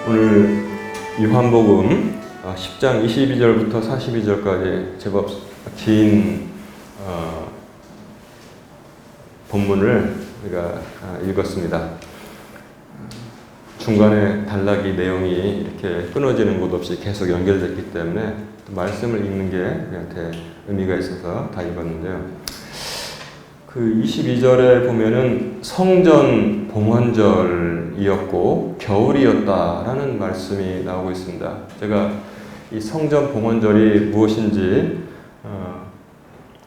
오늘 요한복음 10장 22절부터 42절까지 제법 긴 본문을 우리가 읽었습니다. 중간에 단락이 내용이 이렇게 끊어지는 것 없이 계속 연결됐기 때문에 말씀을 읽는 게 우리한테 의미가 있어서 다 읽었는데요. 그 22절에 보면은 성전 봉헌절이었고 겨울이었다라는 말씀이 나오고 있습니다. 제가 이 성전 봉헌절이 무엇인지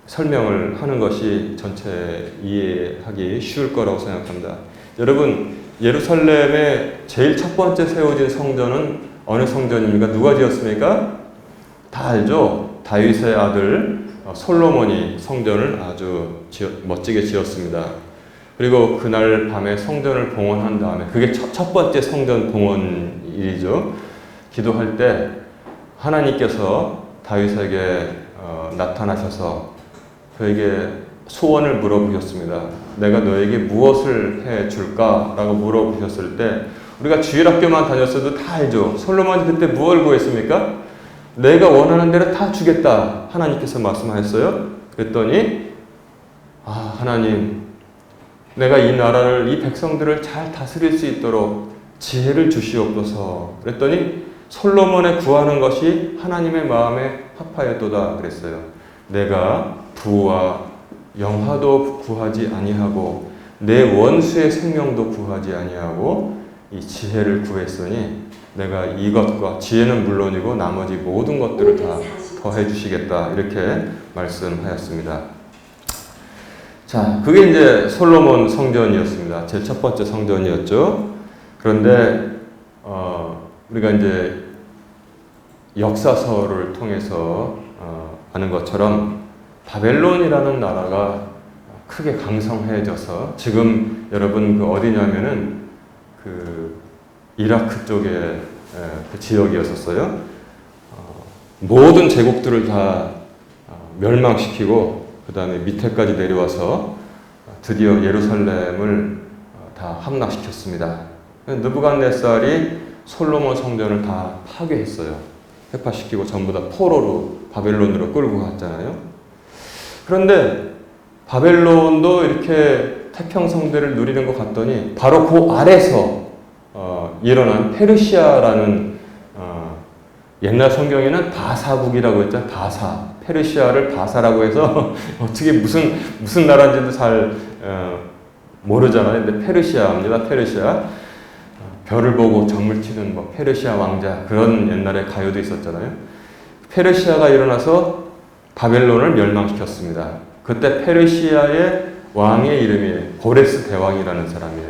설명을 하는 것이 전체 이해하기 쉬울 거라고 생각합니다. 여러분, 예루살렘의 제일 첫 번째 세워진 성전은 어느 성전입니까? 누가 지었습니까? 다 알죠? 다윗의 아들 솔로몬이 성전을 아주 멋지게 지었습니다. 그리고 그날 밤에 성전을 봉헌한 다음에, 그게 첫 번째 성전 봉헌일이죠. 기도할 때 하나님께서 다윗에게 나타나셔서 그에게 소원을 물어보셨습니다. 내가 너에게 무엇을 해줄까? 라고 물어보셨을 때, 우리가 주일학교만 다녔어도 다 알죠. 솔로몬이 그때 무엇을 구했습니까? 내가 원하는 대로 다 주겠다. 하나님께서 말씀하셨어요. 그랬더니 하나님, 내가 이 나라를, 이 백성들을 잘 다스릴 수 있도록 지혜를 주시옵소서. 그랬더니 솔로몬의 구하는 것이 하나님의 마음에 합하였도다 그랬어요. 내가 부와 영화도 구하지 아니하고 내 원수의 생명도 구하지 아니하고 이 지혜를 구했으니 내가 이것과 지혜는 물론이고 나머지 모든 것들을 다 더해 주시겠다. 이렇게 말씀하였습니다. 자, 그게 이제 솔로몬 성전이었습니다. 제 첫 번째 성전이었죠. 그런데 우리가 이제 역사서를 통해서 아는 것처럼 바벨론이라는 나라가 크게 강성해져서, 지금 여러분 그 어디냐면은 그 이라크 쪽에 그 지역이었었어요. 모든 제국들을 다 멸망시키고 그 다음에 밑에까지 내려와서 드디어 예루살렘을 다 함락시켰습니다. 느부갓네살이 솔로몬 성전을 다 파괴했어요. 해파시키고 전부 다 포로로 바벨론으로 끌고 갔잖아요. 그런데 바벨론도 이렇게 태평성대를 누리는 것 같더니 바로 그 아래서 일어난 페르시아라는 옛날 성경에는 바사국이라고 했죠. 바사. 페르시아를 바사라고 해서 어떻게 무슨 나라인지도 잘 모르잖아요. 근데 페르시아입니다. 페르시아. 별을 보고 점을 치는 페르시아 왕자, 그런 옛날에 가요도 있었잖아요. 페르시아가 일어나서 바벨론을 멸망시켰습니다. 그때 페르시아의 왕의 이름이 고레스 대왕이라는 사람이에요.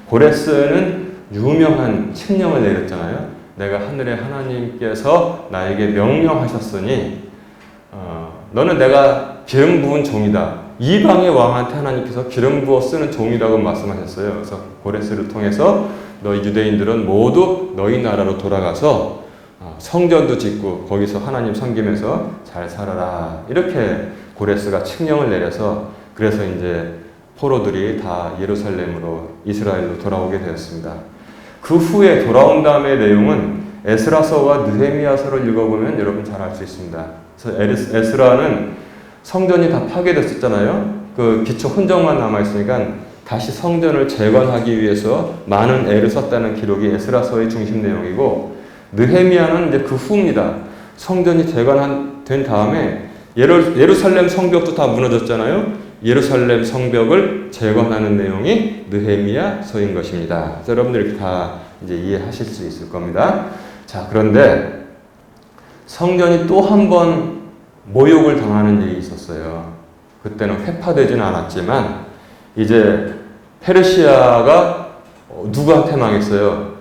고레스는 유명한 칙령을 내렸잖아요. 내가 하늘의 하나님께서 나에게 명령하셨으니 너는 내가 기름 부은 종이다. 이방의 왕한테 하나님께서 기름 부어 쓰는 종이라고 말씀하셨어요. 그래서 고레스를 통해서 너희 유대인들은 모두 너희 나라로 돌아가서 성전도 짓고 거기서 하나님 섬기면서 잘 살아라. 이렇게 고레스가 칙령을 내려서, 그래서 이제 포로들이 다 예루살렘으로, 이스라엘로 돌아오게 되었습니다. 그 후에 돌아온 다음의 내용은 에스라서와 느헤미야서를 읽어보면 여러분 잘 알 수 있습니다. 그래서 에스라는 성전이 다 파괴됐었잖아요. 그 기초 흔적만 남아있으니까 다시 성전을 재건하기 위해서 많은 애를 썼다는 기록이 에스라서의 중심 내용이고, 느헤미야는 이제 그 후입니다. 성전이 재건된 다음에 예루살렘 성벽도 다 무너졌잖아요. 예루살렘 성벽을 재건하는 내용이 느헤미야서인 것입니다. 여러분들이 다 이제 이해하실 수 있을 겁니다. 자, 그런데 성전이 또 한 번 모욕을 당하는 일이 있었어요. 그때는 회파되지는 않았지만 이제 페르시아가 누구한테 망했어요?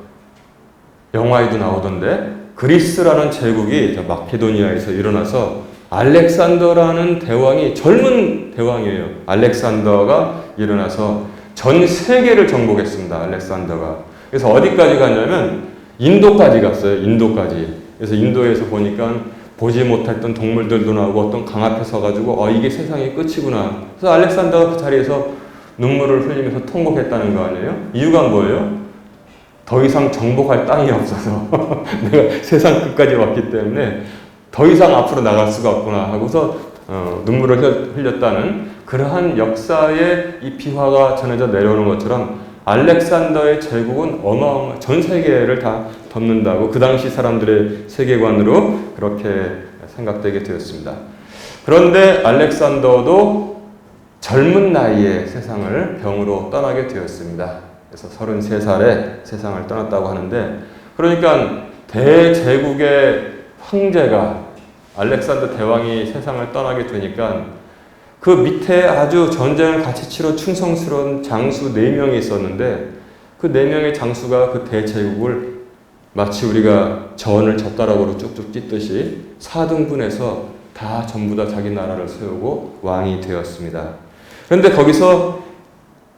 영화에도 나오던데 그리스라는 제국이 마케도니아에서 일어나서 알렉산더라는 대왕이, 젊은 대왕이에요. 알렉산더가 일어나서 전 세계를 정복했습니다. 알렉산더가. 그래서 어디까지 갔냐면 인도까지 갔어요. 인도까지. 그래서 인도에서 보니까 보지 못했던 동물들도 나오고 어떤 강 앞에 서가지고 이게 세상의 끝이구나. 그래서 알렉산더가 그 자리에서 눈물을 흘리면서 통곡했다는 거 아니에요? 이유가 뭐예요? 더 이상 정복할 땅이 없어서 내가 세상 끝까지 왔기 때문에 더 이상 앞으로 나갈 수가 없구나 하고서 눈물을 흘렸다는 그러한 역사의 이 비화가 전해져 내려오는 것처럼 알렉산더의 제국은 전 세계를 다 덮는다고 그 당시 사람들의 세계관으로 그렇게 생각되게 되었습니다. 그런데 알렉산더도 젊은 나이에 세상을 병으로 떠나게 되었습니다. 그래서 33살에 세상을 떠났다고 하는데, 그러니까 대제국의 황제가 알렉산더 대왕이 세상을 떠나게 되니까 그 밑에 아주 전쟁을 같이 치러 충성스러운 장수 4명이 있었는데 그 4명의 장수가 그 대제국을 마치 우리가 전을 젓가락으로 쭉쭉 찢듯이 4등분해서 다 전부 다 자기 나라를 세우고 왕이 되었습니다. 그런데 거기서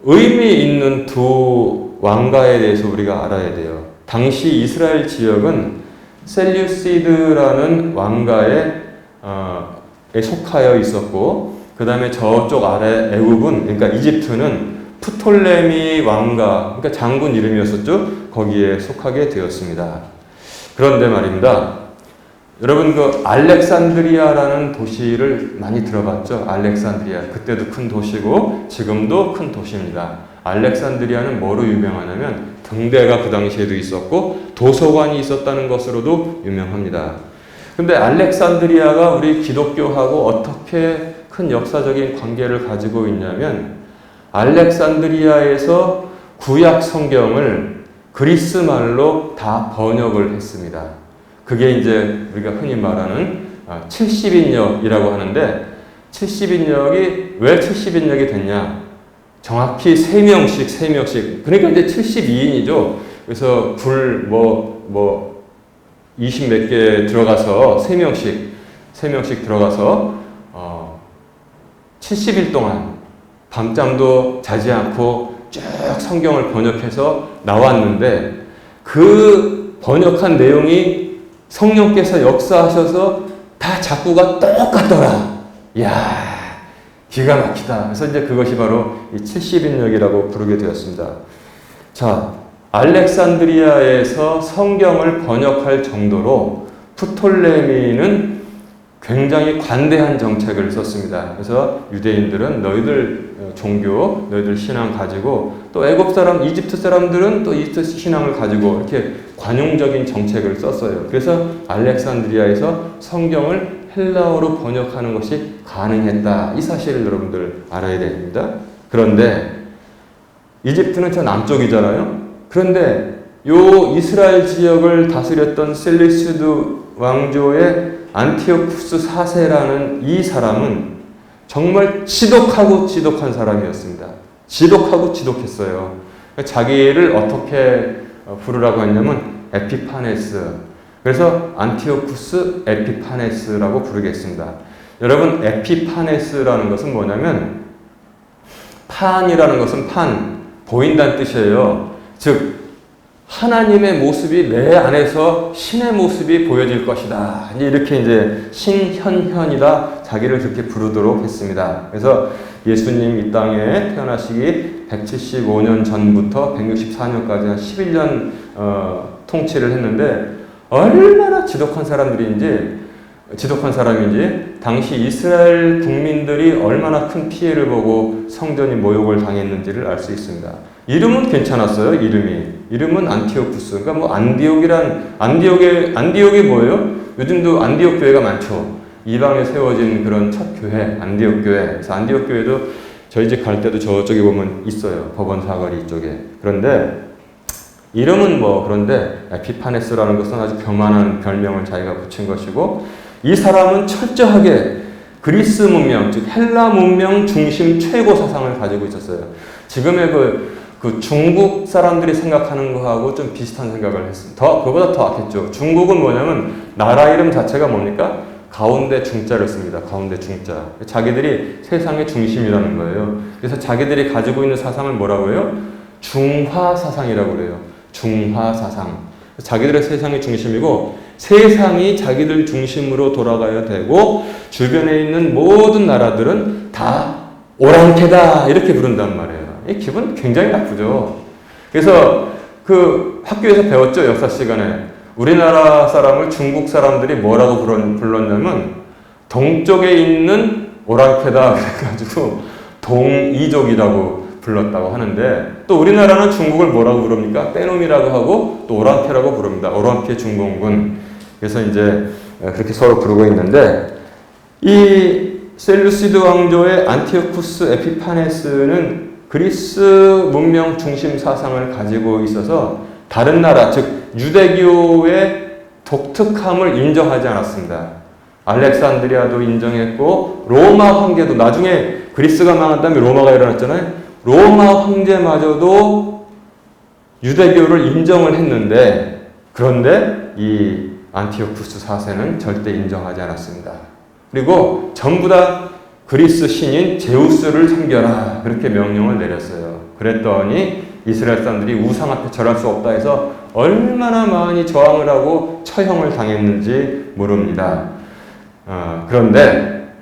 의미 있는 두 왕가에 대해서 우리가 알아야 돼요. 당시 이스라엘 지역은 셀류시드라는 왕가에 속하여 있었고, 그 다음에 저쪽 아래 애굽은, 그러니까 이집트는 프톨레미 왕가, 그러니까 장군 이름이었었죠. 거기에 속하게 되었습니다. 그런데 말입니다. 여러분 그 알렉산드리아라는 도시를 많이 들어봤죠? 알렉산드리아. 그때도 큰 도시고 지금도 큰 도시입니다. 알렉산드리아는 뭐로 유명하냐면 등대가 그 당시에도 있었고 도서관이 있었다는 것으로도 유명합니다. 근데 알렉산드리아가 우리 기독교하고 어떻게 큰 역사적인 관계를 가지고 있냐면, 알렉산드리아에서 구약 성경을 그리스 말로 다 번역을 했습니다. 그게 이제 우리가 흔히 말하는 70인역이라고 하는데, 70인역이 왜 70인역이 됐냐? 정확히 3명씩. 그러니까 이제 72인이죠. 그래서 20 몇 개 들어가서 3명씩 들어가서 70일 동안 밤잠도 자지 않고 쭉 성경을 번역해서 나왔는데, 그 번역한 내용이 성령께서 역사하셔서 다 작구가 똑같더라. 이야, 기가 막히다. 그래서 이제 그것이 바로 이 70인역이라고 부르게 되었습니다. 자, 알렉산드리아에서 성경을 번역할 정도로 프톨레미는 굉장히 관대한 정책을 썼습니다. 그래서 유대인들은 너희들 종교, 너희들 신앙 가지고, 또 애굽 사람, 이집트 사람들은 또 이집트 신앙을 가지고 이렇게 관용적인 정책을 썼어요. 그래서 알렉산드리아에서 성경을 헬라어로 번역하는 것이 가능했다. 이 사실을 여러분들 알아야 됩니다. 그런데 이집트는 저 남쪽이잖아요. 그런데 요 이스라엘 지역을 다스렸던 셀리스드 왕조의 안티오쿠스 4세라는 이 사람은 정말 지독한 사람이었습니다. 지독했어요. 자기를 어떻게 부르라고 했냐면 에피파네스. 그래서 안티오쿠스 에피파네스라고 부르겠습니다. 여러분, 에피파네스라는 것은 뭐냐면, 판이라는 것은 보인다는 뜻이에요. 즉 하나님의 모습이 내 안에서 신의 모습이 보여질 것이다. 이렇게 이제 신현현이라 자기를 그렇게 부르도록 했습니다. 그래서 예수님 이 땅에 태어나시기 175년 전부터 164년까지 한 11년 통치를 했는데, 얼마나 지독한 사람인지 당시 이스라엘 국민들이 얼마나 큰 피해를 보고 성전이 모욕을 당했는지를 알 수 있습니다. 이름은 괜찮았어요. 이름은 안티오쿠스. 그러니까 뭐 안디옥이 뭐예요? 요즘도 안디옥 교회가 많죠. 이방에 세워진 그런 첫 교회, 안디옥 교회. 그래서 안디옥 교회도 저희 집 갈 때도 저쪽에 보면 있어요. 법원 사거리 쪽에. 그런데 이름은 그런데 에피파네스라는 것은 아주 교만한 별명을 자기가 붙인 것이고, 이 사람은 철저하게 그리스 문명, 즉 헬라 문명 중심 최고 사상을 가지고 있었어요. 지금의 그 중국 사람들이 생각하는 거하고 좀 비슷한 생각을 했습니다. 그거보다 더 악했죠. 중국은 뭐냐면 나라 이름 자체가 뭡니까? 가운데 중자를 씁니다. 가운데 중자. 자기들이 세상의 중심이라는 거예요. 그래서 자기들이 가지고 있는 사상을 뭐라고 해요? 중화 사상이라고 그래요. 중화 사상. 자기들의 세상이 중심이고, 세상이 자기들 중심으로 돌아가야 되고, 주변에 있는 모든 나라들은 다 오랑캐다 이렇게 부른단 말이에요. 이 기분 굉장히 나쁘죠. 그래서 그 학교에서 배웠죠, 역사 시간에. 우리나라 사람을 중국 사람들이 뭐라고 불렀냐면 동쪽에 있는 오랑캐다 그래가지고 동이족이라고 불렀다고 하는데, 또 우리나라는 중국을 뭐라고 부릅니까? 빼놈이라고 하고 또 오랑캐라고 부릅니다. 오랑캐 중공군. 그래서 이제 그렇게 서로 부르고 있는데, 이 셀루시드 왕조의 안티오쿠스 에피파네스는 그리스 문명 중심 사상을 가지고 있어서 다른 나라, 즉 유대교의 독특함을 인정하지 않았습니다. 알렉산드리아도 인정했고 로마 황제도, 나중에 그리스가 망한 다음에 로마가 일어났잖아요. 로마 황제마저도 유대교를 인정을 했는데, 그런데 이 안티오쿠스 4세는 절대 인정하지 않았습니다. 그리고 전부 다 그리스 신인 제우스를 섬겨라, 그렇게 명령을 내렸어요. 그랬더니 이스라엘 사람들이 우상 앞에 절할 수 없다 해서 얼마나 많이 저항을 하고 처형을 당했는지 모릅니다. 그런데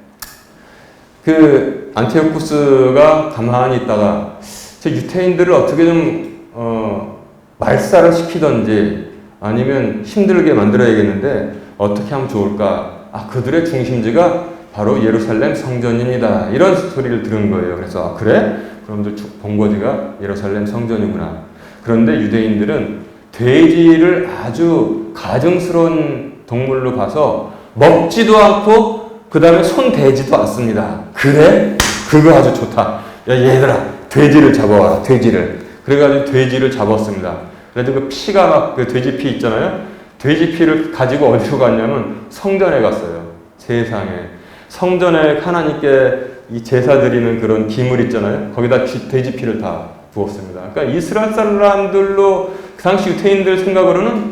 그 안티오쿠스가 가만히 있다가 저 유태인들을 어떻게 좀 말살을 시키던지 아니면 힘들게 만들어야겠는데 어떻게 하면 좋을까? 그들의 중심지가 바로 예루살렘 성전입니다. 이런 소리를 들은 거예요. 그래서 그래? 그럼 본거지가 예루살렘 성전이구나. 그런데 유대인들은 돼지를 아주 가증스러운 동물로 봐서 먹지도 않고 그 다음에 손 대지도 않습니다. 그래? 그거 아주 좋다. 야 얘들아, 돼지를 잡아와라. 돼지를. 그래가지고 돼지를 잡았습니다. 그래도 그 피가 막, 그 돼지 피 있잖아요. 돼지 피를 가지고 어디로 갔냐면 성전에 갔어요. 세상에. 성전에 하나님께 이 제사 드리는 그런 기물 있잖아요. 거기다 돼지 피를 다 부었습니다. 그러니까 이스라엘 사람들로 그 당시 유태인들 생각으로는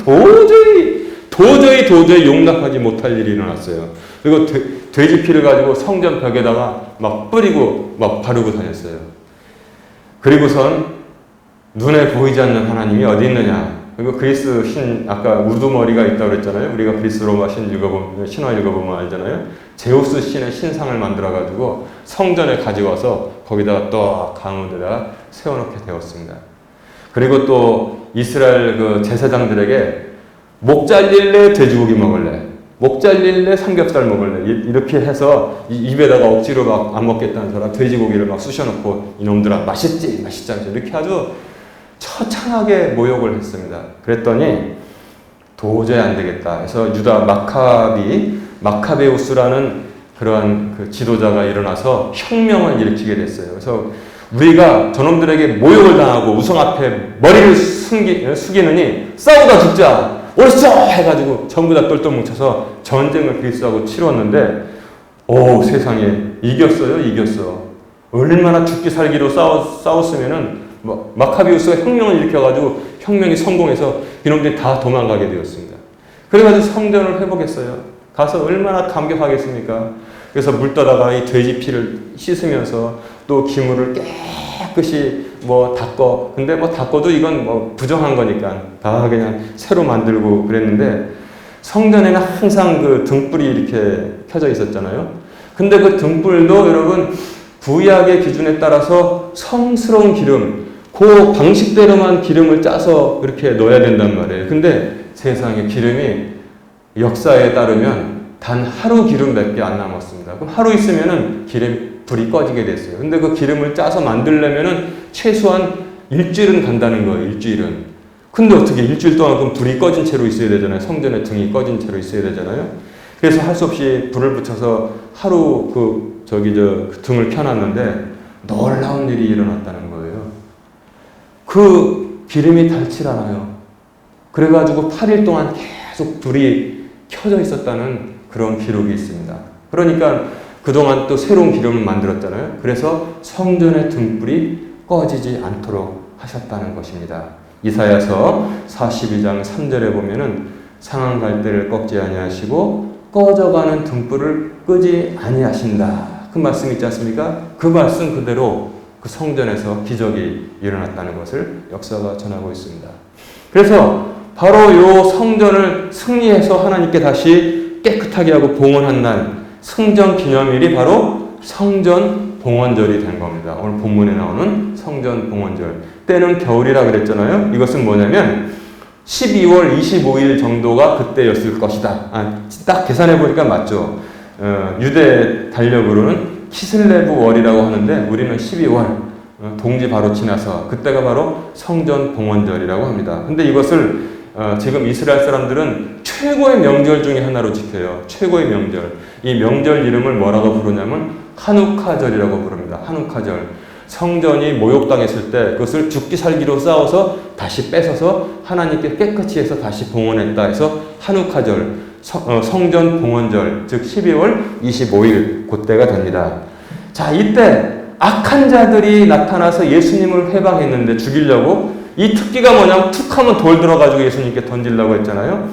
도저히 용납하지 못할 일이 일어났어요. 그리고 돼지 피를 가지고 성전 벽에다가 막 뿌리고 막 바르고 다녔어요. 그리고선 눈에 보이지 않는 하나님이 어디 있느냐. 그리고 그리스 신, 아까 우두머리가 있다고 그랬잖아요. 우리가 그리스 로마 신화 읽어보면 알잖아요. 제우스 신의 신상을 만들어가지고 성전에 가져와서 거기다가 또 가운데다가 세워놓게 되었습니다. 그리고 또 이스라엘 그 제사장들에게 목 잘릴래 돼지고기 먹을래, 목 잘릴래 삼겹살 먹을래, 이렇게 해서 입에다가 억지로 막 안 먹겠다는 사람 돼지고기를 막 쑤셔놓고 이놈들아 맛있지 맛있지 이렇게 아주 처참하게 모욕을 했습니다. 그랬더니 도저히 안 되겠다 해서 유다 마카베우스라는 그러한 그 지도자가 일어나서 혁명을 일으키게 됐어요. 그래서 우리가 저놈들에게 모욕을 당하고 우상 앞에 머리를 숙이느니 싸우다 죽자 옳소 해가지고 전부 다 똘똘 뭉쳐서 전쟁을 그리스하고 치렀는데, 오 세상에 이겼어. 얼마나 죽기 살기로 싸웠으면은 마카비우스가 혁명을 일으켜가지고 혁명이 성공해서 이놈들이 다 도망가게 되었습니다. 그래가지고 성전을 회복했어요. 가서 얼마나 감격하겠습니까? 그래서 물 떠다가 이 돼지 피를 씻으면서 또 기물을 깨끗이 닦어. 근데 닦어도 이건 부정한 거니까 다 그냥 새로 만들고 그랬는데, 성전에는 항상 그 등불이 이렇게 켜져 있었잖아요. 근데 그 등불도 여러분 구약의 기준에 따라서 성스러운 기름, 그 방식대로만 기름을 짜서 그렇게 넣어야 된단 말이에요. 근데 세상에 기름이 역사에 따르면 단 하루 기름밖에 안 남았습니다. 그럼 하루 있으면은 불이 꺼지게 됐어요. 근데 그 기름을 짜서 만들려면은 최소한 일주일은 간다는 거예요. 일주일은. 근데 어떻게 일주일 동안 그럼 불이 꺼진 채로 있어야 되잖아요. 성전에 등이 꺼진 채로 있어야 되잖아요. 그래서 할 수 없이 불을 붙여서 하루 그 등을 켜놨는데 놀라운 일이 일어났다는 거예요. 그 기름이 닳질 않아요. 그래가지고 8일 동안 계속 불이 켜져 있었다는 그런 기록이 있습니다. 그러니까 그동안 또 새로운 기름을 만들었잖아요. 그래서 성전의 등불이 꺼지지 않도록 하셨다는 것입니다. 이사야서 42장 3절에 보면은 상한 갈대를 꺾지 아니하시고 꺼져가는 등불을 끄지 아니하신다. 그 말씀 있지 않습니까? 그 말씀 그대로 그 성전에서 기적이 일어났다는 것을 역사가 전하고 있습니다. 그래서 바로 이 성전을 승리해서 하나님께 다시 깨끗하게 하고 봉헌한 날, 성전 기념일이 바로 성전 봉헌절이 된 겁니다. 오늘 본문에 나오는 성전 봉헌절. 때는 겨울이라 그랬잖아요. 이것은 뭐냐면 12월 25일 정도가 그때였을 것이다. 딱 계산해 보니까 맞죠. 유대 달력으로는 키슬레브 월이라고 하는데 우리는 12월 동지 바로 지나서 그때가 바로 성전 봉헌절이라고 합니다. 근데 이것을 지금 이스라엘 사람들은 최고의 명절 중에 하나로 지켜요. 최고의 명절. 이 명절 이름을 뭐라고 부르냐면 하누카절이라고 부릅니다. 하누카절. 성전이 모욕당했을 때 그것을 죽기 살기로 싸워서 다시 뺏어서 하나님께 깨끗이 해서 다시 봉헌했다 해서 하누카절, 성전 봉헌절, 즉 12월 25일 그때가 됩니다. 자, 이때 악한 자들이 나타나서 예수님을 회방했는데 죽이려고 이 특기가 뭐냐면 툭 하면 돌 들어가지고 예수님께 던지려고 했잖아요.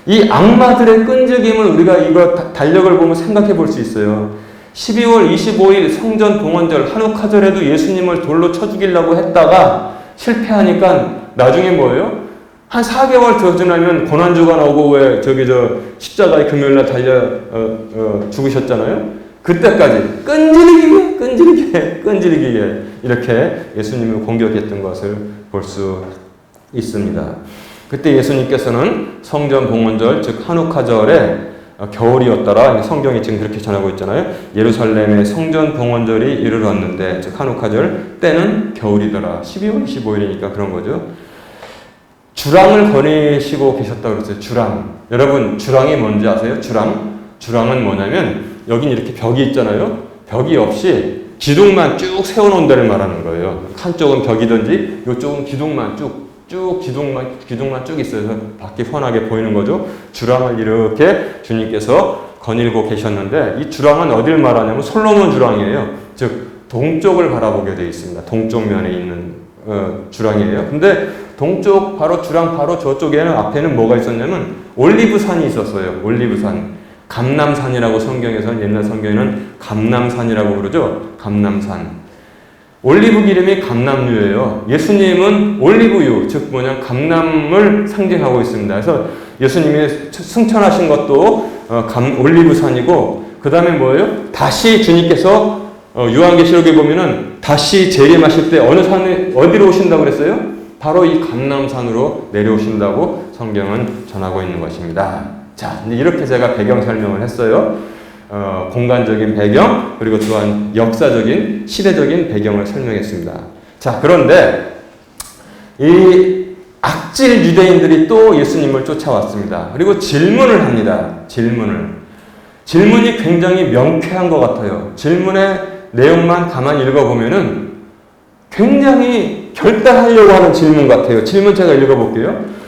이 악마들의 끈질김을 우리가 이거 달력을 보면 생각해 볼 수 있어요. 12월 25일 성전 봉헌절 하누카절에도 예수님을 돌로 쳐 죽이려고 했다가 실패하니까 나중에 뭐예요? 한 4개월 더 지나면 고난주가 나오고 왜 십자가에 금요일날 달려 죽으셨잖아요. 그때까지 끈질기게 이렇게 예수님을 공격했던 것을 볼 수 있습니다. 그때 예수님께서는 성전 봉헌절 즉 하누카절에 겨울이었더라. 성경이 지금 그렇게 전하고 있잖아요. 예루살렘의 성전 봉헌절이 이르렀는데 즉 하누카절 때는 겨울이더라. 12월 25일이니까 그런 거죠. 주랑을 거니시고 계셨다고 그랬어요. 주랑. 여러분 주랑이 뭔지 아세요? 주랑은 뭐냐면 여긴 이렇게 벽이 있잖아요. 벽이 없이 기둥만 쭉 세워놓은 데를 말하는 거예요. 한쪽은 벽이든지 이쪽은 기둥만 기둥만 쭉 있어서 밖이 훤하게 보이는 거죠. 주랑을 이렇게 주님께서 거닐고 계셨는데 이 주랑은 어딜 말하냐면 솔로몬 주랑이에요. 즉 동쪽을 바라보게 되어 있습니다. 동쪽 면에 있는 주랑이에요. 근데 동쪽 주랑 바로 저쪽에는 앞에는 뭐가 있었냐면 올리브산이 있었어요. 올리브산. 감람산이라고 성경에서는 옛날 성경에는 감람산이라고 부르죠. 감람산. 올리브 기름이 감람유예요. 예수님은 올리브유, 즉 감람을 상징하고 있습니다. 그래서 예수님이 승천하신 것도 올리브산이고 그 다음에 뭐예요? 다시 주님께서 요한계시록에 보면은 다시 재림하실 때 어느 산에 어디로 오신다고 그랬어요? 바로 이 감람산으로 내려오신다고 성경은 전하고 있는 것입니다. 자, 이렇게 제가 배경 설명을 했어요. 공간적인 배경, 그리고 또한 역사적인, 시대적인 배경을 설명했습니다. 자, 그런데 이 악질 유대인들이 또 예수님을 쫓아왔습니다. 그리고 질문을 합니다. 질문이 굉장히 명쾌한 것 같아요. 질문의 내용만 가만히 읽어보면은 굉장히 결단하려고 하는 질문 같아요. 질문 제가 읽어볼게요.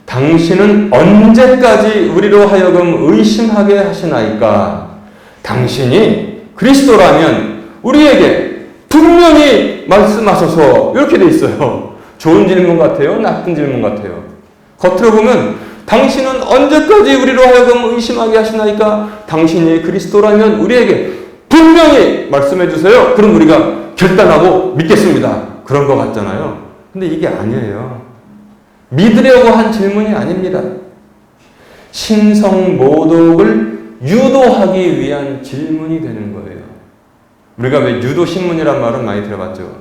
당신은 언제까지 우리로 하여금 의심하게 하시나이까? 당신이 그리스도라면 우리에게 분명히 말씀하소서. 이렇게 돼 있어요. 좋은 질문 같아요? 나쁜 질문 같아요? 겉으로 보면 당신은 언제까지 우리로 하여금 의심하게 하시나이까? 당신이 그리스도라면 우리에게 분명히 말씀해 주세요. 그럼 우리가 결단하고 믿겠습니다. 그런 것 같잖아요. 근데 이게 아니에요. 믿으려고 한 질문이 아닙니다. 신성모독을 유도하기 위한 질문이 되는 거예요. 우리가 왜 유도신문이란 말은 많이 들어봤죠.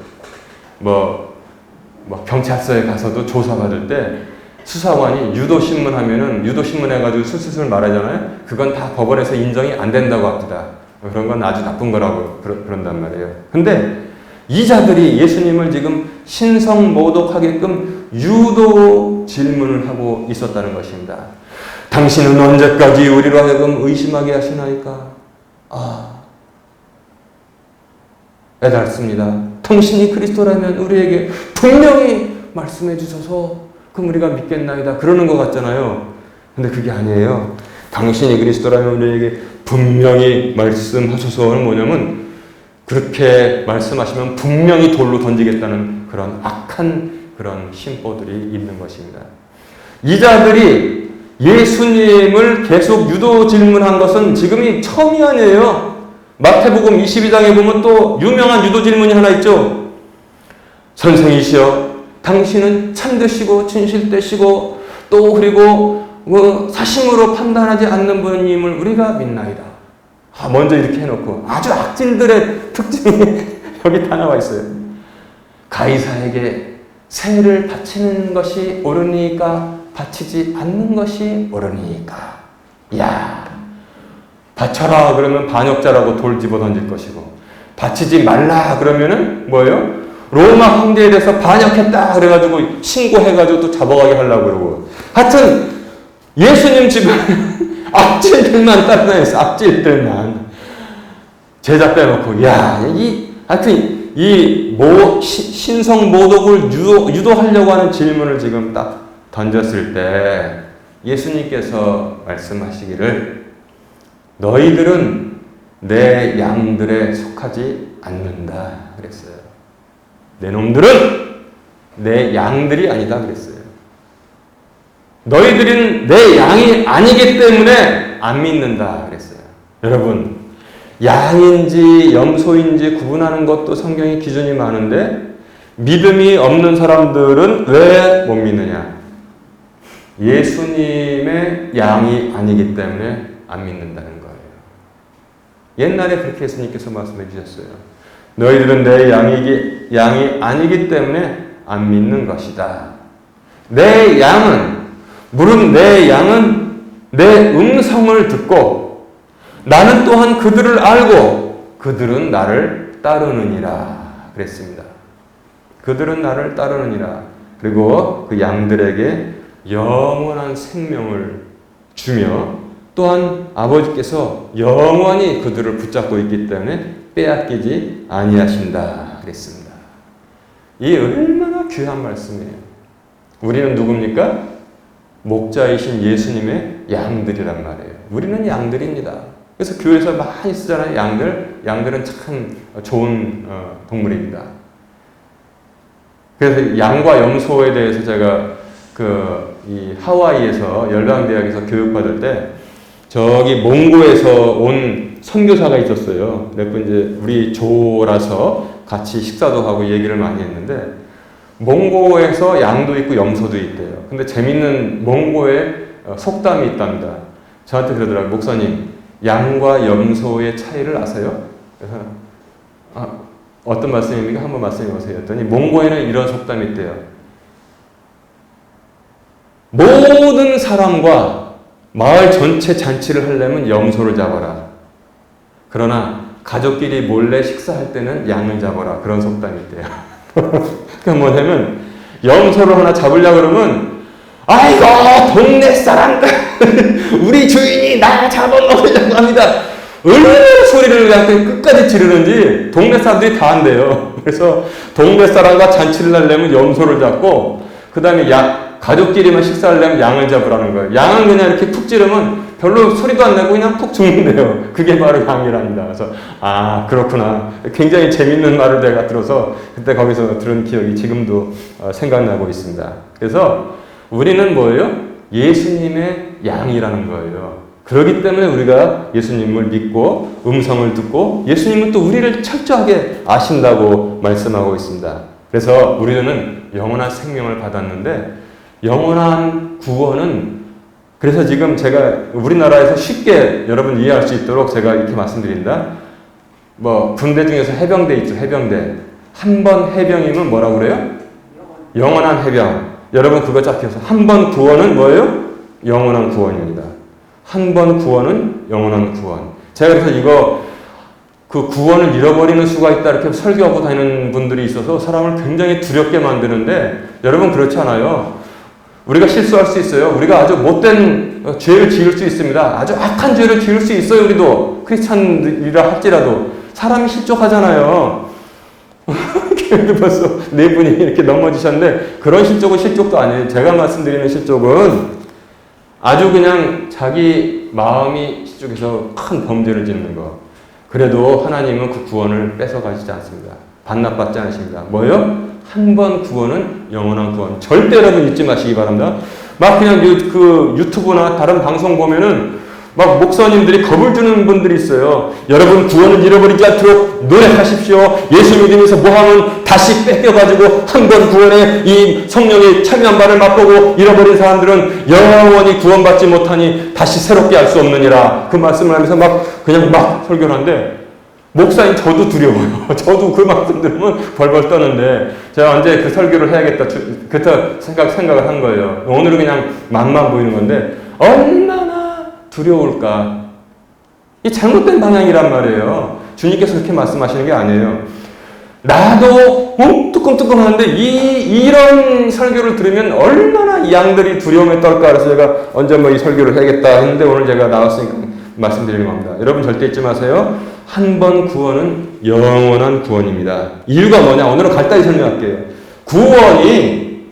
경찰서에 가서도 조사받을 때 수사관이 유도신문 하면은 유도신문 해가지고 술술 말하잖아요. 그건 다 법원에서 인정이 안 된다고 합니다. 그런 건 아주 나쁜 거라고 그런단 말이에요. 근데 이 자들이 예수님을 지금 신성모독하게끔 유도 질문을 하고 있었다는 것입니다. 당신은 언제까지 우리로 하여금 의심하게 하시나이까? 깨달습니다. 당신이 그리스도라면 우리에게 분명히 말씀해 주셔서 그럼 우리가 믿겠나이다. 그러는 것 같잖아요. 근데 그게 아니에요. 당신이 그리스도라면 우리에게 분명히 말씀하셔서는 뭐냐면 그렇게 말씀하시면 분명히 돌로 던지겠다는 그런 악한 그런 심보들이 있는 것입니다. 이 자들이 예수님을 계속 유도 질문한 것은 지금이 처음이 아니에요. 마태복음 22장에 보면 또 유명한 유도 질문이 하나 있죠. 선생이시여, 당신은 참되시고 진실되시고 또 그리고 사심으로 판단하지 않는 분임을 우리가 믿나이다. 먼저 이렇게 해놓고 아주 악질들의 특징이 여기 다 나와 있어요. 가이사에게 세를 바치는 것이 옳으니까 바치지 않는 것이 옳으니까. 야, 바쳐라 그러면 반역자라고 돌 집어 던질 것이고, 바치지 말라 그러면은 뭐예요? 로마 황제에 대해서 반역했다 그래가지고 신고해가지고 또 잡아가게 하려고 그러고. 하여튼 예수님 집은 악질들만 따라다녔어. 악질들만. 제자 빼놓고, 하여튼 신성 모독을 유도하려고 하는 질문을 지금 딱 던졌을 때 예수님께서 말씀하시기를, 너희들은 내 양들에 속하지 않는다 그랬어요. 내 놈들은 내 양들이 아니다 그랬어요. 너희들은 내 양이 아니기 때문에 안 믿는다 그랬어요. 여러분, 양인지 염소인지 구분하는 것도 성경에 기준이 많은데 믿음이 없는 사람들은 왜 못 믿느냐? 예수님의 양이 아니기 때문에 안 믿는다는 거예요. 옛날에 그렇게 예수님께서 말씀해 주셨어요. 너희들은 내 양이 아니기 때문에 안 믿는 것이다. 내 양은 내 음성을 듣고 나는 또한 그들을 알고 그들은 나를 따르느니라 그랬습니다. 그들은 나를 따르느니라. 그리고 그 양들에게 영원한 생명을 주며 또한 아버지께서 영원히 그들을 붙잡고 있기 때문에 빼앗기지 아니하신다 그랬습니다. 이 얼마나 귀한 말씀이에요. 우리는 누굽니까? 목자이신 예수님의 양들이란 말이에요. 우리는 양들입니다. 그래서 교회에서 많이 쓰잖아요. 양들은 참 좋은 동물입니다. 그래서 양과 염소에 대해서 제가 이 하와이에서 열방대학에서 교육받을 때 저기 몽고에서 온 선교사가 있었어요. 그래서 이제 우리 조라서 같이 식사도 하고 얘기를 많이 했는데, 몽고에서 양도 있고 염소도 있대요. 근데 재밌는 몽고에 속담이 있답니다. 저한테 그러더라고요. 목사님, 양과 염소의 차이를 아세요? 그래서 어떤 말씀입니까? 한번 말씀해 보세요. 했더니 몽고에는 이런 속담이 있대요. 모든 사람과 마을 전체 잔치를 하려면 염소를 잡아라. 그러나 가족끼리 몰래 식사할 때는 양을 잡아라. 그런 속담이 있대요. 그러니까 뭐냐면 염소를 하나 잡으려고 그러면 아이고 동네 사람들 우리 주인이 나 잡아먹으려고 합니다. 얼마나 소리를 그냥 끝까지 지르는지 동네 사람들이 다 한대요. 그래서 동네 사람과 잔치를 하려면 염소를 잡고 그 다음에 가족끼리만 식사하려면 양을 잡으라는 거예요. 양은 그냥 이렇게 푹 찌르면 별로 소리도 안 내고 그냥 푹 죽는데요. 그게 바로 양이랍니다. 그래서 그렇구나. 굉장히 재밌는 말을 제가 들어서 그때 거기서 들은 기억이 지금도 생각나고 있습니다. 그래서 우리는 뭐예요? 예수님의 양이라는 거예요. 그렇기 때문에 우리가 예수님을 믿고 음성을 듣고 예수님은 또 우리를 철저하게 아신다고 말씀하고 있습니다. 그래서 우리는 영원한 생명을 받았는데 영원한 구원은, 그래서 지금 제가 우리나라에서 쉽게 여러분 이해할 수 있도록 제가 이렇게 말씀드린다. 군대 중에서 해병대 있죠. 해병대. 한 번 해병이면 뭐라고 그래요? 영원한 해병. 여러분 그거 잡혀서 한 번 구원은 뭐예요? 영원한 구원입니다. 한 번 구원은 영원한 구원. 제가 그래서 그 구원을 잃어버리는 수가 있다 이렇게 설교하고 다니는 분들이 있어서 사람을 굉장히 두렵게 만드는데, 여러분 그렇지 않아요. 우리가 실수할 수 있어요. 우리가 아주 못된 죄를 지을 수 있습니다. 아주 악한 죄를 지을 수 있어요. 우리도 크리스찬이라 할지라도 사람이 실족하잖아요. 벌써 4분이 이렇게 넘어지셨는데 그런 실족도 아니에요. 제가 말씀드리는 실족은 아주 그냥 자기 마음이 실족해서 큰 범죄를 짓는 거. 그래도 하나님은 그 구원을 뺏어가시지 않습니다. 반납받지 않으십니다. 뭐예요? 한 번 구원은 영원한 구원. 절대 여러분 잊지 마시기 바랍니다. 막 그냥 그 유튜브나 다른 방송 보면은 막 목사님들이 겁을 주는 분들이 있어요. 여러분 구원을 잃어버리지 않도록 노력하십시오. 예수 믿으면서 뭐하면 다시 뺏겨가지고 한 번 구원에 이 성령의 참여한 바를 맛보고 잃어버린 사람들은 영원히 구원받지 못하니 다시 새롭게 할 수 없느니라. 그 말씀을 하면서 그냥 설교를 하는데 목사인 저도 두려워요. 저도 그 말씀 들으면 벌벌 떠는데 제가 언제 그 설교를 해야겠다 그때 생각을 한 거예요. 오늘은 그냥 맛만 보이는 건데 얼마나 두려울까. 이 잘못된 방향이란 말이에요. 주님께서 그렇게 말씀하시는 게 아니에요. 나도 뜨끔뜨끔하는데 이런 설교를 들으면 얼마나 이 양들이 두려움에 떨까. 그래서 제가 언제 이 설교를 해야겠다 했는데 오늘 제가 나왔으니까 말씀드리는 겁니다. 여러분 절대 잊지 마세요. 한 번 구원은 영원한 구원입니다. 이유가 뭐냐? 오늘은 간단히 설명할게요. 구원이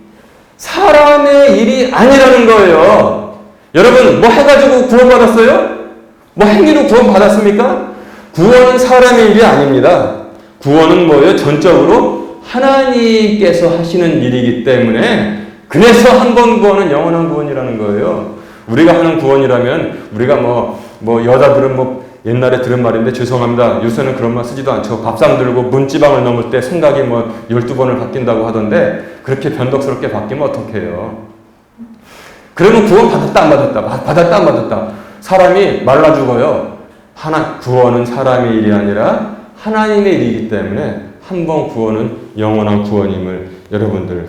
사람의 일이 아니라는 거예요. 여러분 뭐 해가지고 구원받았어요? 뭐 행위로 구원받았습니까? 구원은 사람의 일이 아닙니다. 구원은 뭐예요? 전적으로 하나님께서 하시는 일이기 때문에 그래서 한 번 구원은 영원한 구원이라는 거예요. 우리가 하는 구원이라면 우리가 여자들은 옛날에 들은 말인데 죄송합니다. 요새는 그런 말 쓰지도 않죠. 밥상 들고 문지방을 넘을 때 생각이 12번을 바뀐다고 하던데 그렇게 변덕스럽게 바뀌면 어떡해요? 그러면 구원 받았다 안 받았다? 받았다 안 받았다? 사람이 말라 죽어요. 구원은 사람의 일이 아니라 하나님의 일이기 때문에 한 번 구원은 영원한 구원임을 여러분들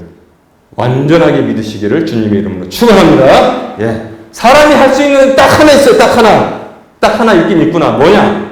완전하게 믿으시기를 주님의 이름으로 축원합니다. 예. 사람이 할 수 있는 딱 하나 있어요. 딱 하나. 딱 하나 있긴 있구나. 뭐냐?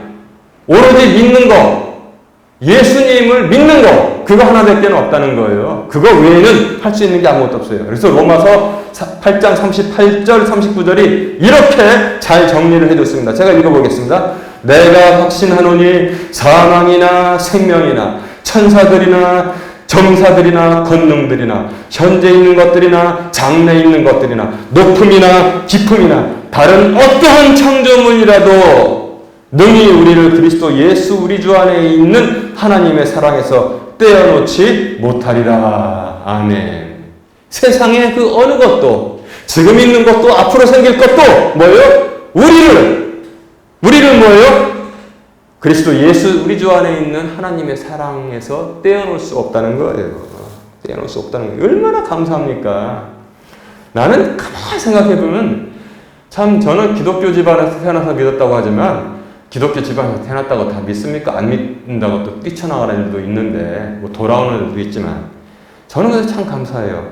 오로지 믿는 거. 예수님을 믿는 거. 그거 하나밖에 없다는 거예요. 그거 외에는 할 수 있는 게 아무것도 없어요. 그래서 로마서 8장 38절 39절이 이렇게 잘 정리를 해줬습니다. 제가 읽어보겠습니다. 내가 확신하노니 사망이나 생명이나 천사들이나 정사들이나 권능들이나 현재 있는 것들이나 장래 있는 것들이나 높음이나 깊음이나 다른 어떠한 창조물이라도 능히 우리를 그리스도 예수 우리 주 안에 있는 하나님의 사랑에서 떼어놓지 못하리라. 아멘. 세상의 그 어느 것도 지금 있는 것도 앞으로 생길 것도 뭐예요? 우리를 뭐예요? 그리스도 예수 우리 주 안에 있는 하나님의 사랑에서 떼어놓을 수 없다는 거예요. 떼어놓을 수 없다는 거예요. 얼마나 감사합니까? 나는 가만히 생각해보면 참 저는 기독교 집안에서 태어나서 믿었다고 하지만 기독교 집안에서 태어났다고 다 믿습니까? 안 믿는다고 또 뛰쳐나가는 일도 있는데 돌아오는 일도 있지만 저는 그래서 참 감사해요.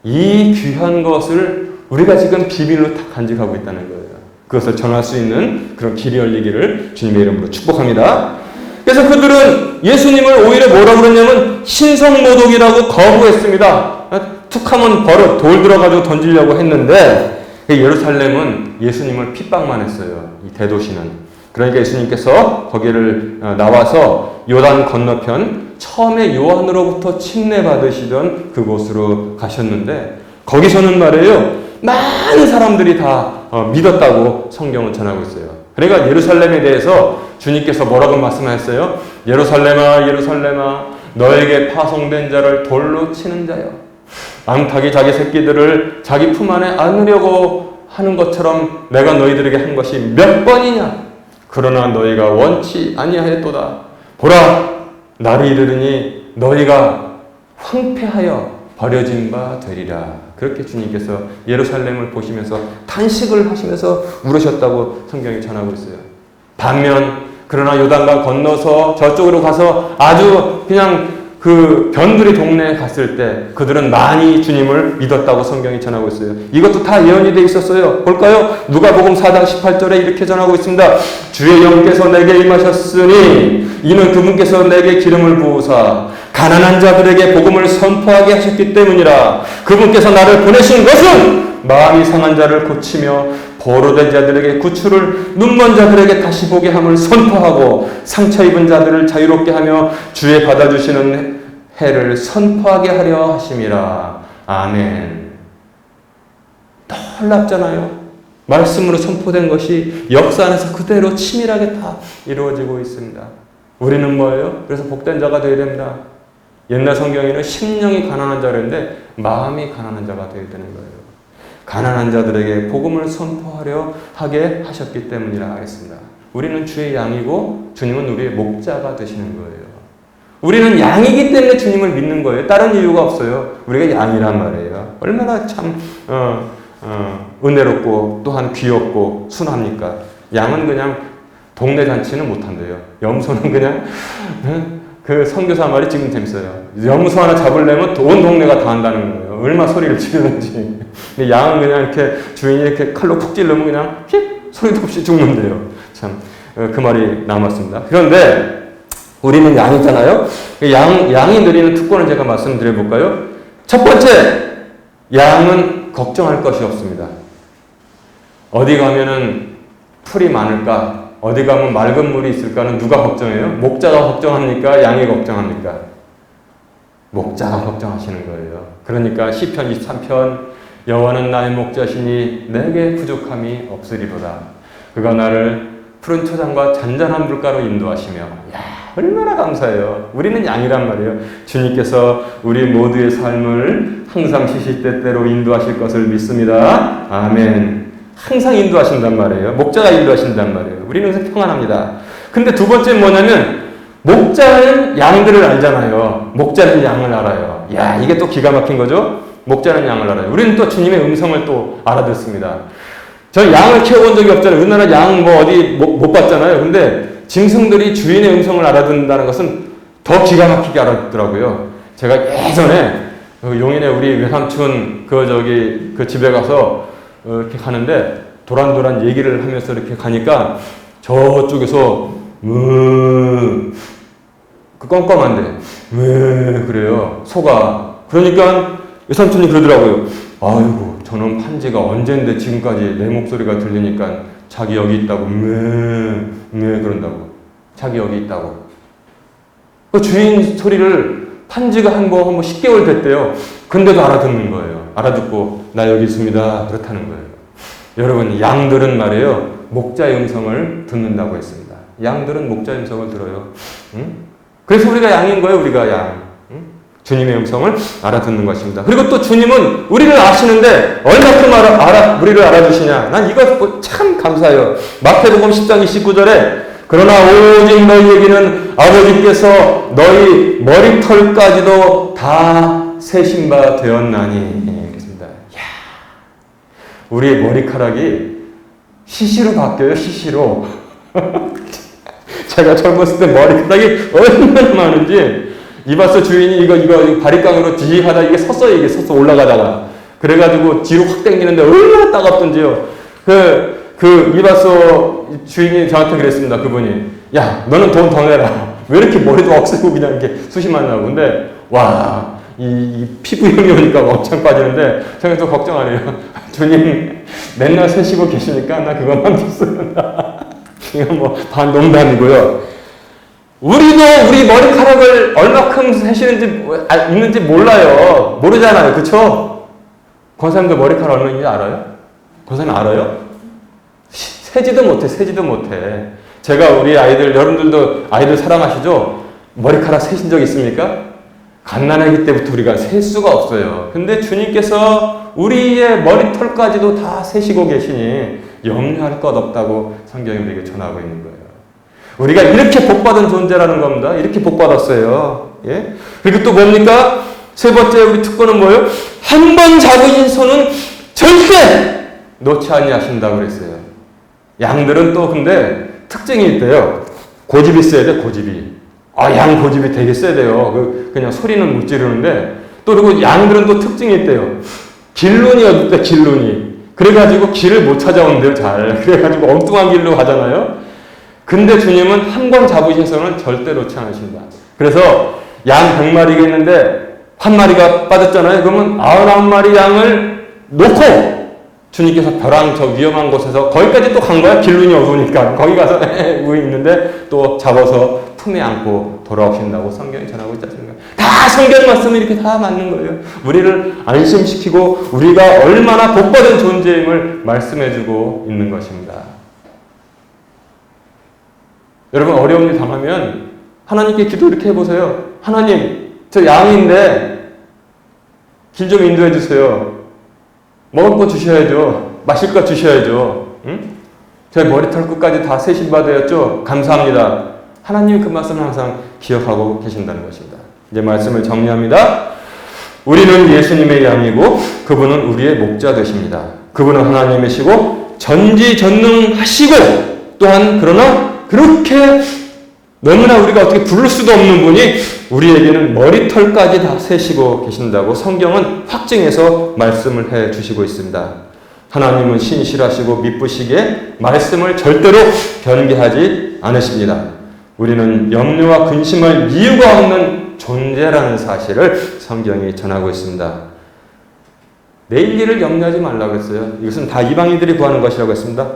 이 귀한 것을 우리가 지금 비밀로 다 간직하고 있다는 거예요. 그것을 전할 수 있는 그런 길이 열리기를 주님의 이름으로 축복합니다. 그래서 그들은 예수님을 오히려 뭐라고 그랬냐면 신성모독이라고 거부했습니다. 툭하면 버릇 돌 들어가지고 던지려고 했는데 예루살렘은 예수님을 핍박만 했어요. 이 대도시는. 그러니까 예수님께서 거기를 나와서 요단 건너편 처음에 요한으로부터 침례받으시던 그곳으로 가셨는데 거기서는 말이에요. 많은 사람들이 다 믿었다고 성경은 전하고 있어요. 그러니까 예루살렘에 대해서 주님께서 뭐라고 말씀하셨어요? 예루살렘아 예루살렘아 너에게 파송된 자를 돌로 치는 자여 암탉이 자기 새끼들을 자기 품 안에 안으려고 하는 것처럼 내가 너희들에게 한 것이 몇 번이냐? 그러나 너희가 원치 아니하였도다. 보라 날이 이르르니 너희가 황폐하여 버려진 바 되리라. 그렇게 주님께서 예루살렘을 보시면서 탄식을 하시면서 울으셨다고 성경이 전하고 있어요. 반면 그러나 요단강 건너서 저쪽으로 가서 아주 그냥 그 변두리 동네에 갔을 때 그들은 많이 주님을 믿었다고 성경이 전하고 있어요. 이것도 다 예언이 되어 있었어요. 볼까요? 누가복음 4장 18절에 이렇게 전하고 있습니다. 주의 영께서 내게 임하셨으니 이는 그분께서 내게 기름을 부으사 가난한 자들에게 복음을 선포하게 하셨기 때문이라. 그분께서 나를 보내신 것은 마음이 상한 자를 고치며 보로된 자들에게 구출을 눈먼 자들에게 다시 보게 함을 선포하고 상처 입은 자들을 자유롭게 하며 주의 받아주시는 해를 선포하게 하려 하심이라. 아멘. 놀랍잖아요. 말씀으로 선포된 것이 역사 안에서 그대로 치밀하게 다 이루어지고 있습니다. 우리는 뭐예요? 그래서 복된 자가 되어야 됩니다. 옛날 성경에는 심령이 가난한 자였는데 마음이 가난한 자가 되어야 되는 거예요. 가난한 자들에게 복음을 선포하려 하게 하셨기 때문이라 하겠습니다. 우리는 주의 양이고 주님은 우리의 목자가 되시는 거예요. 우리는 양이기 때문에 주님을 믿는 거예요. 다른 이유가 없어요. 우리가 양이란 말이에요. 얼마나 참 은혜롭고 또한 귀엽고 순합니까? 양은 그냥 동네 잔치는 못한대요. 염소는 그냥 그 선교사 말이 지금 재밌어요. 염소 하나 잡으려면 온 동네가 다 한다는 거예요. 얼마나 소리를 지르는지. 근데 양은 그냥 이렇게 주인이 이렇게 칼로 쿡 찔르면 그냥 휙 소리도 없이 죽는데요. 참 그 말이 남았습니다. 그런데 우리는 양이잖아요. 양이 누리는 특권을 제가 말씀드려 볼까요? 첫 번째, 양은 걱정할 것이 없습니다. 어디 가면은 풀이 많을까? 어디 가면 맑은 물이 있을까는 누가 걱정해요? 목자가 걱정합니까? 양이 걱정합니까? 목자가 걱정하시는 거예요. 그러니까 시편 23편 여호와는 나의 목자시니 내게 부족함이 없으리로다. 그가 나를 푸른 초장과 잔잔한 물가로 인도하시며 야, 얼마나 감사해요. 우리는 양이란 말이에요. 주님께서 우리 모두의 삶을 항상 시시때때로 인도하실 것을 믿습니다. 아멘. 항상 인도하신단 말이에요. 목자가 인도하신단 말이에요. 우리는 항상 평안합니다. 근데 두 번째는 뭐냐면 목자는 양들을 알잖아요. 목자는 양을 알아요. 야, 이게 또 기가 막힌 거죠? 목자는 양을 알아요. 우리는 또 주님의 음성을 또 알아듣습니다. 저 양을 키워본 적이 없잖아요. 우리나라 양 뭐 어디 못 봤잖아요. 근데 짐승들이 주인의 음성을 알아듣는다는 것은 더 기가 막히게 알아듣더라고요. 제가 예전에 용인에 우리 외삼촌 그 집에 가서 이렇게 가는데 도란도란 얘기를 하면서 이렇게 가니까 저쪽에서 그 껌껌한데 왜 그래요? 소가. 그러니까 외삼촌이 그러더라고요. 아이고 저는 판지가 언젠데 지금까지 내 목소리가 들리니까 자기 여기 있다고 그런다고. 자기 여기 있다고. 그 주인 소리를 판지가 한 10개월 됐대요. 근데도 알아듣는 거예요. 알아듣고 나 여기 있습니다. 그렇다는 거예요. 여러분 양들은 말이에요. 목자의 음성을 듣는다고 했습니다. 양들은 목자의 음성을 들어요. 응? 그래서 우리가 양인 거예요. 우리가 양. 주님의 음성을 알아듣는 것입니다. 그리고 또 주님은 우리를 아시는데 얼마큼 우리를 알아주시냐. 난 이거 참 감사해요. 마태복음 10장 29절에 그러나 오직 너희에게는 아버지께서 너희 머리털까지도 다 세신 바 되었나니. 그렇습니다. 이야, 우리의 머리카락이 시시로 바뀌어요. 시시로. 제가 젊었을 때 머리카락이 얼마나 많은지 이발소 주인이 이거 바리깡으로 뒤 하다 이게 서서 올라가다가 그래가지고 뒤로 확 당기는데 얼마나 따갑던지요. 그 이발소 주인이 저한테 그랬습니다. 그분이 야 너는 돈 더 내라. 왜 이렇게 머리도 없애고 그냥 이렇게 수시만 나고. 근데 와 이 피부염이 오니까 엄청 빠지는데 제가 또 걱정 안 해요. 주님 맨날 세시고 계시니까 나 그것만 믿습니다. 이건 뭐 반 농담이고요. 우리도 우리 머리카락을 얼마큼 세시는지 있는지 몰라요. 모르잖아요. 그쵸? 권사님들 머리카락 얼마 있는지 알아요? 권사님 알아요? 세지도 못해. 제가 우리 아이들, 여러분들도 아이들 사랑하시죠? 머리카락 세신 적 있습니까? 갓난아기 때부터 우리가 셀 수가 없어요. 근데 주님께서 우리의 머리털까지도 다 세시고 계시니 염려할 것 없다고 성경이 우리에게 전하고 있는 거예요. 우리가 이렇게 복받은 존재라는 겁니다. 이렇게 복받았어요. 예? 그리고 또 뭡니까? 세 번째 우리 특권은 뭐예요? 한 번 잡으신 손은 절대 놓지 아니하신다고 그랬어요. 양들은 또 근데 특징이 있대요. 고집이 세야 돼, 고집이. 양 고집이 되게 세야 돼요. 그냥 소리는 못 지르는데 또 그리고 양들은 또 특징이 있대요. 길눈이 어둡대, 길눈이. 그래가지고 길을 못 찾아온대요, 잘. 그래가지고 엉뚱한 길로 가잖아요. 근데 주님은 한 번 잡으신 손은 절대 놓지 않으신다. 그래서 양 100마리가 있는데 한 마리가 빠졌잖아요. 그러면 99마리 양을 놓고 주님께서 벼랑 저 위험한 곳에서 거기까지 또 간 거야. 길눈이 어두우니까. 거기 가서 우리 있는데 또 잡아서 품에 안고 돌아오신다고 성경이 전하고 있지 않습니까? 다 성경 말씀이 이렇게 다 맞는 거예요. 우리를 안심시키고 우리가 얼마나 복받은 존재임을 말씀해주고 있는 것입니다. 여러분 어려운 일 당하면 하나님께 기도 이렇게 해보세요. 하나님 저 양인데 길 좀 인도해 주세요. 먹을 거 주셔야죠. 마실 거 주셔야죠. 응? 제 머리털 끝까지 다 세심받아였죠. 감사합니다. 하나님이 그 말씀을 항상 기억하고 계신다는 것입니다. 이제 말씀을 정리합니다. 우리는 예수님의 양이고 그분은 우리의 목자 되십니다. 그분은 하나님이시고 전지전능하시고 또한 그러나 그렇게 너무나 우리가 어떻게 부를 수도 없는 분이 우리에게는 머리털까지 다 세시고 계신다고 성경은 확증해서 말씀을 해 주시고 있습니다. 하나님은 신실하시고 미쁘시기에 말씀을 절대로 변개하지 않으십니다. 우리는 염려와 근심할 이유가 없는 존재라는 사실을 성경이 전하고 있습니다. 내일 일을 염려하지 말라고 했어요. 이것은 다 이방인들이 구하는 것이라고 했습니다.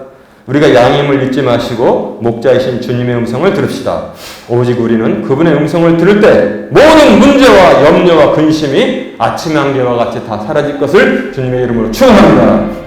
우리가 양임을 잊지 마시고 목자이신 주님의 음성을 들읍시다. 오직 우리는 그분의 음성을 들을 때 모든 문제와 염려와 근심이 아침 안개와 같이 다 사라질 것을 주님의 이름으로 축원합니다.